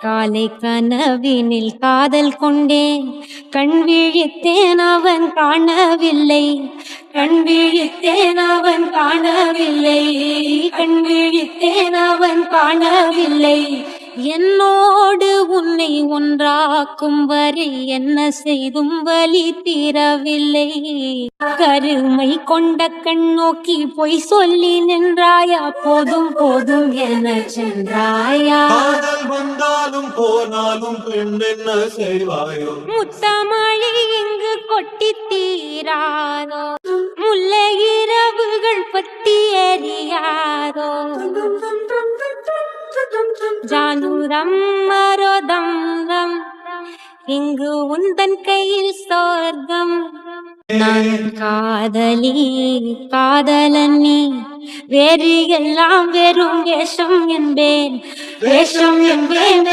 காலை கனவினில் காதல் கொண்டேன், கண் விழித்தேன் அவன் காணவில்லை, கண் விழித்தேன் அவன் காணவில்லை, கண் விழித்தேன் அவன் காணவில்லை. என்னோடு உன்னை ஒன்றாக்கும் வரை என்ன செய்தும் வலி தீரவில்லை. கருமை கொண்ட கண் நோக்கி பொய் சொல்லி நின்றாயா, போதும் போதும் என சென்றாயா. காதல் வந்தாலும் போனாலும் பெண் என்ன செய்வாயோ. முத்தமழை இங்கு கொட்டி தீராதோ, முல்லை இரவுகள் பத்தி எரியாதோ. ஜானுரம் மரோதம் ரம், இங்கு உந்தன் கையில் சொர்க்கம். நான் காதலி காதலன் நீ, வேறு எல்லாம் வெறும் வேஷம் என்பேன், வேஷம் என்பேன்.